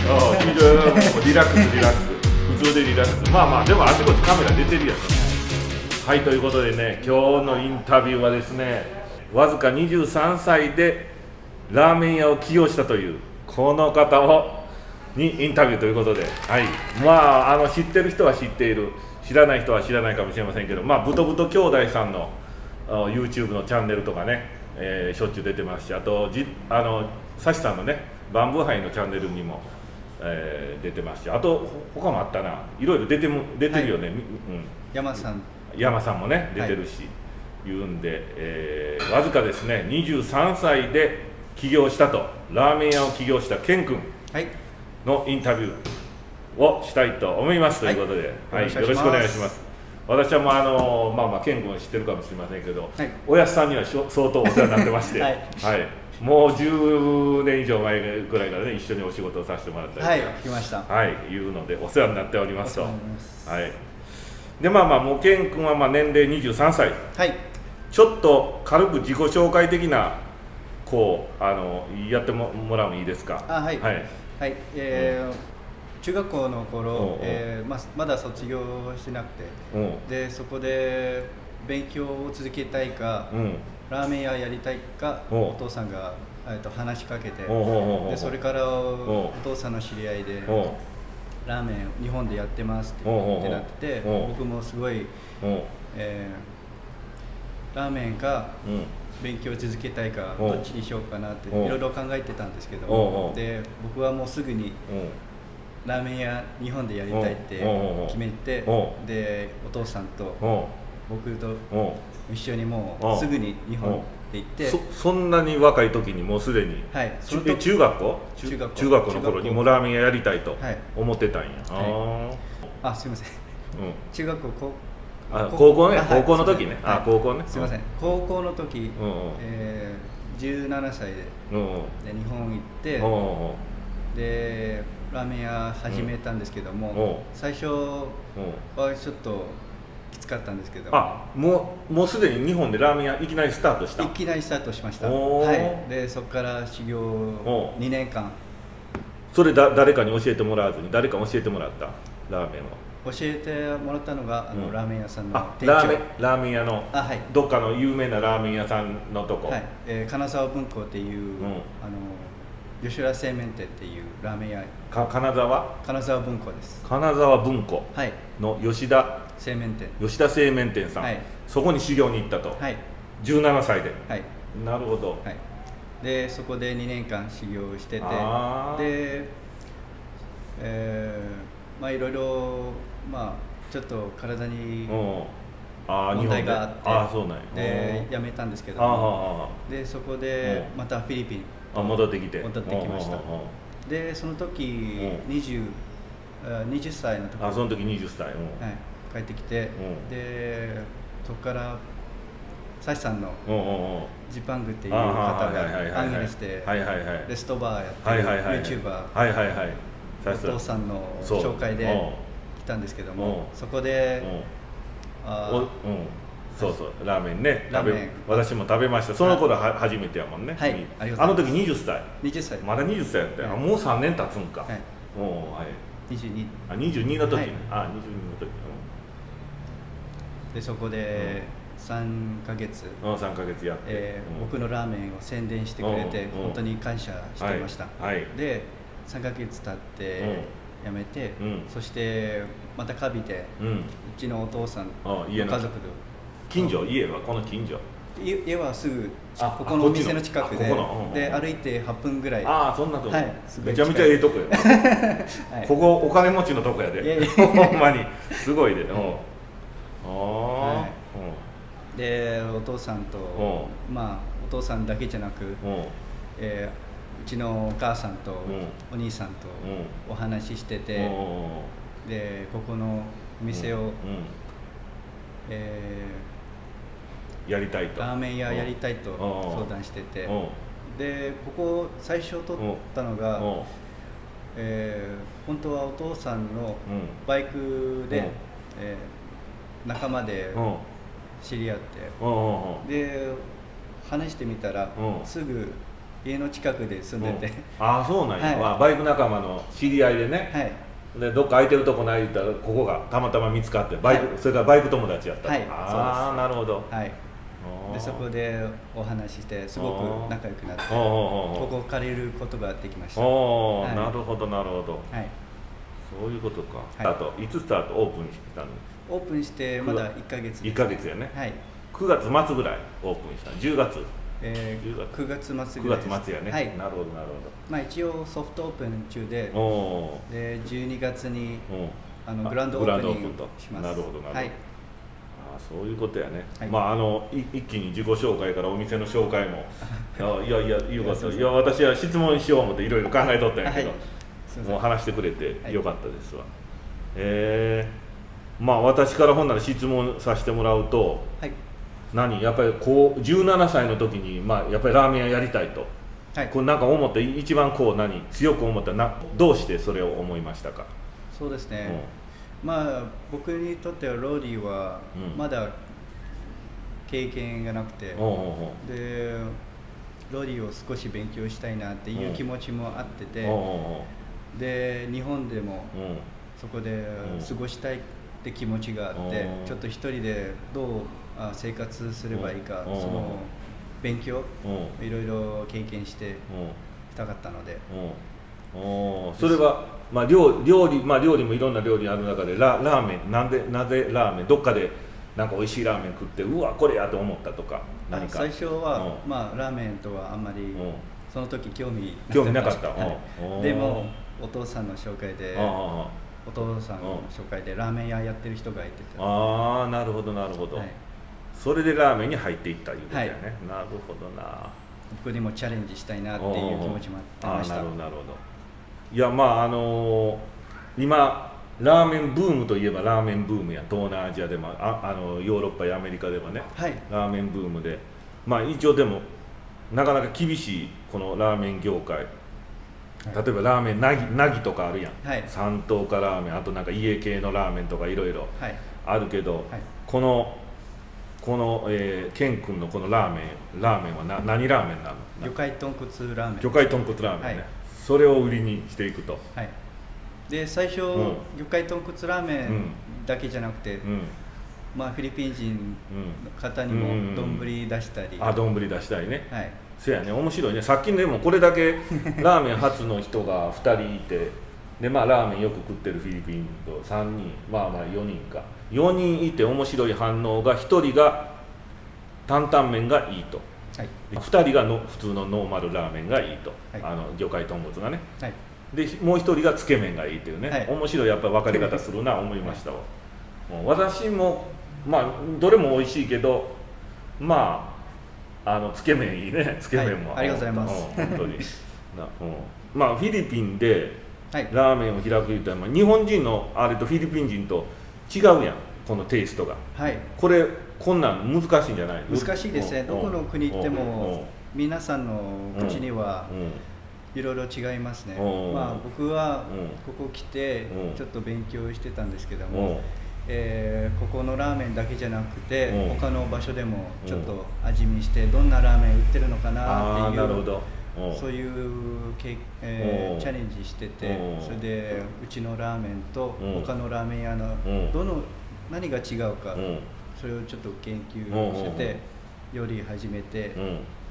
球場もうリラックスリラックス、普通でリラックス。まあまあでもあちこちカメラ出てるやん。はい、ということでね、今日のインタビューはですね、わずか23歳でラーメン屋を起業したというこの方にインタビューということで、はい、まあ知ってる人は知っている、知らない人は知らないかもしれませんけど、まあブトブト兄弟さんのYouTube のチャンネルとかね、しょっちゅう出てますし、あとサシさんのねバンブーハイのチャンネルにも、出てますし、あと他もあったな、いろいろ出てるよね、はい、うん、山さんもね出てるし、はい、言うんで、わずかですね23歳で起業したと、ラーメン屋を起業したケン君のインタビューをしたいと思いますということで、はい、よろしくお願いします。私はもうまあケン君は知ってるかもしれませんけど、はい、おやすさんには相当お世話になってまして、はい、はい、もう10年以上前ぐらいからね一緒にお仕事をさせてもらったりとか、はい、聞きました。はい、いうのでお世話になっておりますと。はい。でまあもうケン君は年齢23歳。はい。ちょっと軽く自己紹介的なこうやってもらうのいいですか。はい。はい。はい。中学校の頃、まだ卒業してなくて、でそこで勉強を続けたいか、ラーメン屋やりたいか、お父さんが話しかけて、でそれからお父さんの知り合いでラーメン日本でやってますってなって、僕もすごい、ラーメンか勉強続けたいかどっちにしようかなっていろいろ考えてたんですけど、で僕はもうすぐにラーメン屋日本でやりたいって決めて、でお父さんと僕と一緒にもうすぐに日本って行って、そんなに若い時にもうすでに、はい、中学校の頃にもうラーメン屋やりたいと思ってたんや。あ、すいません、中学校高校ね、高校の時ね、高校ね、すいません、高校の時17歳で日本行って、でラーメン屋始めたんですけども、最初はちょっときつかったんですけど、もうすでに日本でラーメン屋いきなりスタートした。いきなりスタートしました。はい。でそこから修行2年間。それ誰かに教えてもらわずに、誰か教えてもらったラーメンを教えてもらったのがラーメン屋さんの店長。ラーメン屋のどっかの有名なラーメン屋さんのとこ、はい、金沢文庫っていう、吉田製麺店っていうラーメン屋。金沢文庫です。金沢文庫の吉田製麺店さん、はい、そこに修行に行ったと、はい、17歳で、はい、なるほど、はい、でそこで2年間修行してて、で、いろいろ、ちょっと体に問題があって、で辞めたんですけども、でそこでまたフィリピン戻ってきました。でその時20歳の時、その時20歳、はい、帰ってきて、でそこからサシさんのジパングっていう方がアングレスでレストバーやってる YouTuber、お父さんの紹介で来たんですけども、そこでそうラーメンね、私も食べました。その頃初めてやもんね。はい、あの時20歳まだ20歳やったよ。もう3年経つんか。はい、22の時ね。22の時でそこで3ヶ月やって、僕のラーメンを宣伝してくれて本当に感謝してました。で3ヶ月経って辞めて、そしてまたかびてうちのお父さんの家族で家はこの近所、家はすぐここのお店の近くで、歩いて8分ぐらい。そんなとこ、めちゃめちゃええとこや。ここお金持ちのとこやで、ほんまにすごいで。でお父さんとお父さんだけじゃなく、うちのお母さんとお兄さんとお話ししてて、でここのお店をやりたいと、ラーメン屋やりたいと相談してて、でここ最初取ったのが、本当はお父さんのバイクで、仲間で知り合って、で話してみたら、すぐ家の近くで住んでて、ああそうなんや、はいまあ、バイク仲間の知り合いでね、はいでどっか空いてるとこない言ったらここがたまたま見つかってバイク、はいそれからバイク友達やったと、はいああなるほど、はいあーでそこでお話ししてすごく仲良くなっておーおーおーここを借りることができました。おお、はいなるほどなるほど、はい、そういうことか、はいあといつスタートオープンしたの？オープンしてまだ1ヶ月です。1ヶ月やね、はい、 9月末ぐらいオープンした10月9月末9ぐらいです。月末やね、はい、なるほどなるまあ、一応ソフトオープン中でほど、おで12月におグランドオープニングとします。なるほどなるほど、はい、あそういうことやね、はいまあ一気に自己紹介からお店の紹介もいやよかった、いやいや私は質問しよう思っていろいろ考えとったんやけど、はいすいませんもう話してくれてよかったですわ、まあ私からほんなら質問させてもらうと、はい、やっぱりこう17歳の時に、まあ、やっぱりラーメン屋やりたいと、はい、これなんか思って一番こう強く思ったどうしてそれを思いましたか？そうですね、まあ僕にとってはローリーはうんまだ経験がなくて、おうおうおうでローリーを少し勉強したいなっていう気持ちもあってて、おうおうおうで日本でもうんそこで過ごしたいって気持ちがあってうんちょっと一人でどう生活すればいいか、うんその勉強うんいろいろ経験してうんしたかったので、おーそれは、まあ、料理もいろんな料理ある中でラーメンなぜラーメンどっかでなんか美味しいラーメン食ってうわこれやと思ったとか何か最初は、まあ、ラーメンとはあんまりうんその時興味なかったはいうんでもお父さんの紹介であお父さんの紹介でラーメン屋やってる人がいてて、あなるほどなるほど、はい、それでラーメンに入っていったいうことやね、はいなるほどな僕にもチャレンジしたいなっていう気持ちもありました。なるほどなるほどいやまあ今ラーメンブームといえばラーメンブームや東南アジアでもヨーロッパやアメリカでもね、はい、ラーメンブームでまあ一応でもなかなか厳しいこのラーメン業界、例えばラーメンなぎとかあるやん、はい、三等価ラーメンあとなんか家系のラーメンとかいろいろはい、あるけど、はい、このケン君のこのラーメンは何ラーメンなの？魚介豚骨ラーメン。魚介豚骨ラーメンね、はいそれを売りにしていくと、はい、で最初、魚介豚骨ラーメンだけじゃなくて、まあ、フィリピン人の方にも丼出したり、丼出したりね、はい、せやね面白いね。さっきでもこれだけラーメン初の人が2人いてでまあラーメンよく食ってるフィリピンと3人まあ4人か4人いて面白い反応が1人が担々麺がいいと、はい、で2人が普通のノーマルラーメンがいいと、はい、魚介豚骨がね、はい、でもう1人がつけ麺がいいっていうね、はい、面白いやっぱり分かり方するな思いましたわ、もう私もまあどれも美味しいけどまあつけ麺いいね、つけ麺も、はい、ありがとうございます、本当にまあフィリピンでラーメンを開く言ったら、まあ、日本人のあれとフィリピン人と違うやんこのテイストが、はい、こんなん難しいんじゃない？難しいですね、どこの国行っても皆さんの口にはいろいろ違いますね、まあ、僕はここ来てちょっと勉強してたんですけども、ここのラーメンだけじゃなくて他の場所でもちょっと味見してどんなラーメン売ってるのかなっていうそういうチャレンジしてて、それでうちのラーメンと他のラーメン屋の何が違うか、それをちょっと研究してて料理始めて、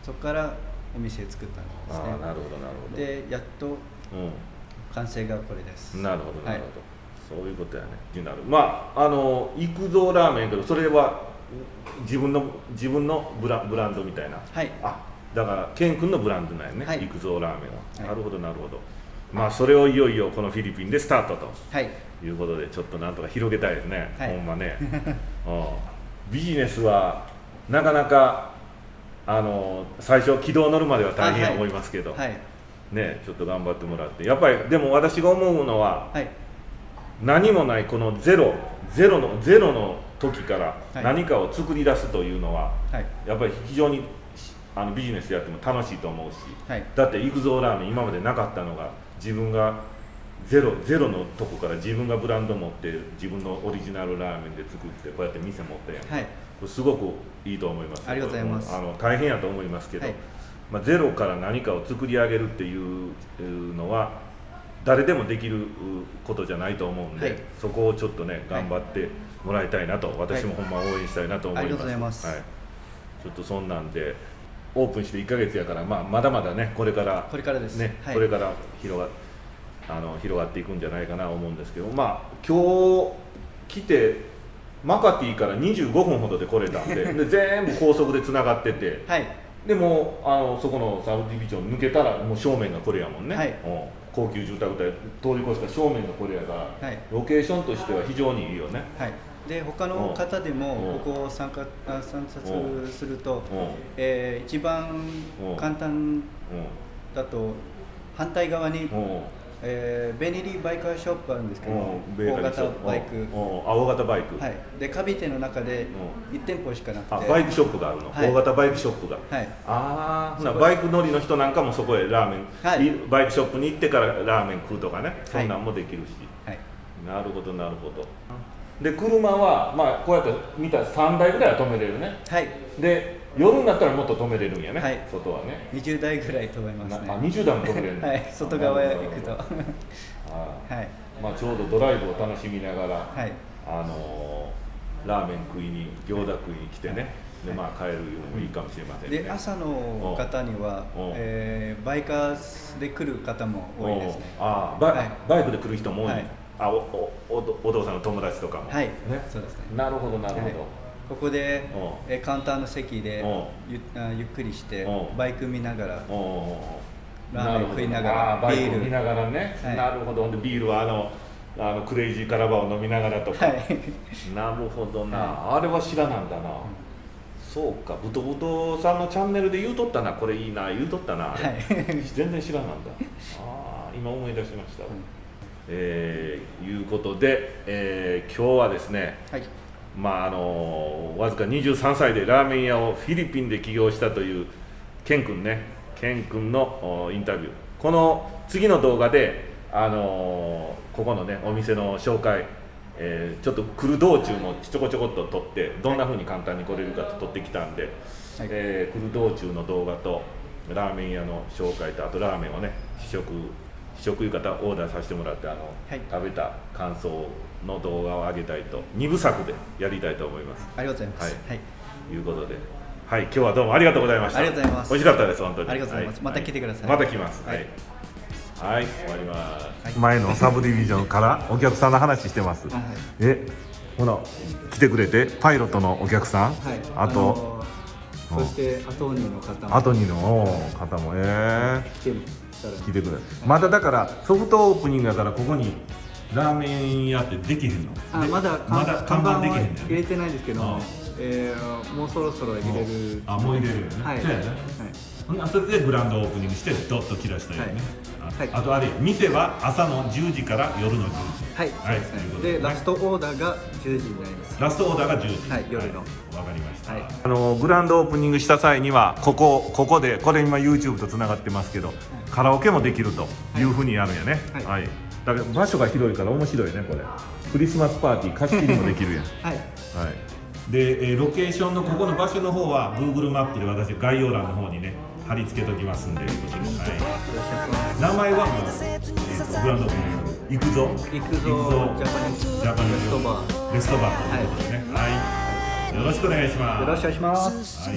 そこからお店作ったんですね。なるほどなるほど。でやっと完成がこれです。なるほどなるほど、そういうことやね。まあ幾蔵ラーメンけどそれは自分のブランドみたいな、はい、だからケン君のブランドなんやね、はい、幾蔵ラーメンは、なるほどなるほど。まあそれをいよいよこのフィリピンでスタートと、いうことでちょっとなんとか広げたいですね、ほんまねビジネスはなかなか最初軌道乗るまでは大変思いますけど、ね、ちょっと頑張ってもらって、やっぱりでも私が思うのは、何もないこのゼロの時から何かを作り出すというのは、やっぱり非常にビジネスやっても楽しいと思うし、だって幾蔵ラーメン今までなかったのが自分がゼロのとこから自分がブランド持って自分のオリジナルラーメンで作ってこうやって店持ったやん、これすごくいいと思います。ありがとうございます。大変やと思いますけど、ゼロから何かを作り上げるっていうのは誰でもできることじゃないと思うんで、はい、そこをちょっとね頑張ってもらいたいなと、私もほんま応援したいなと思います。ありがとうございます。はい、ちょっとそんなんでオープンして1ヶ月やから、まだまだねこれからですね、はい、これから広がっていくんじゃないかなと思うんですけど、今日来てマカティから25分ほどで来れたんで全部高速でつながってて、はい、でもそこのサブディビジョン抜けたらもう正面がこれやもんね、はい、高級住宅街通り越した正面がこれやから、はい、ロケーションとしては非常にいいよね。はい、で他の方でもここを参察すると、一番簡単だと反対側にベネリーバイカーショップあるんですけど、大型バイク、大型バイク、はい、でカビテの中で1店舗しかなくて、バイクショップがあるの、はい、大型バイクショップが、はい、バイク乗りの人なんかもそこへラーメン、はい、バイクショップに行ってからラーメン食うとかね、そんなんもできるし、はい、なるほどなるほど。で車はこうやって見たら3台ぐらいは止めれるね。はい。で夜になったらもっと止めれるんやね。はい。外はね。20台ぐらい止めますね。20台も止めれるの。はい。外側へ行くと。はい。ちょうどドライブを楽しみながら、はい、ラーメン食いに餃子食いに来てね。で帰るのもいいかもしれませんね。で朝の方には、バイカーで来る方も多いですね。バイクで来る人も多い。お父さんの友達とかも、はい、ね、そうですね。なるほどなるほど。ここでカウンターの席でゆっくりしてバイク見ながらラーメン食いながらビール見ながらね。なるほど。でビールはクレイジーカラバーを飲みながらとか。なるほどな。あれは知らなんだな。そうか、ブトブトさんのチャンネルで言うとったな、これいいな言うとったな。全然知らなんだ。今思い出しました。いうことで、今日はですね、はい、わずか23歳でラーメン屋をフィリピンで起業したというケン君のインタビュー、この次の動画で、ここのねお店の紹介、ちょっと来る道中もちょこちょこっと撮ってどんな風に簡単に来れるかと撮ってきたんで、はい、来る道中の動画とラーメン屋の紹介とあとラーメンをね試食いう方オーダーさせてもらって食べた感想の動画を上げたいと2部作でやりたいと思います。ありがとうございます。はい。いうことで、はい、今日はどうもありがとうございました。ありがとうございます。美味しかったです本当に。ありがとうございます。また来てください。また来ます。はい。はい、終わります。前のサブディビジョンからお客さんの話してます。ほら来てくれてパイロットのお客さん、あとそしてアトニーの方も。アトニーの方も来てくれ。まだだからソフトオープニングだからここにラーメン屋ってできへんの？まだ看板できへんの？入れてないですけど、もうそろそろ入れる。もう入れるよね。はい。それでグランドオープニングしてドッと切らしたよね。あとあれ店は朝の10時から夜の10時。はい。そうですね。でラストオーダーが10時になります。ラストオーダーが10時。はい。夜の。わかりました。グランドオープニングした際にはここでこれ今 YouTube とつながってますけど、カラオケもできるというふうにやるんやね。はい。だから場所が広いから面白いねこれ。クリスマスパーティー貸し切りもできるやん。はい。はい。でロケーションのここの場所の方は Google マップで私概要欄の方にね貼り付けときますんで、はい、名前はグランドオープニング行くぞジャパニーズレストバーということでね、はい、よろしくお願いします。よろしくお願いします。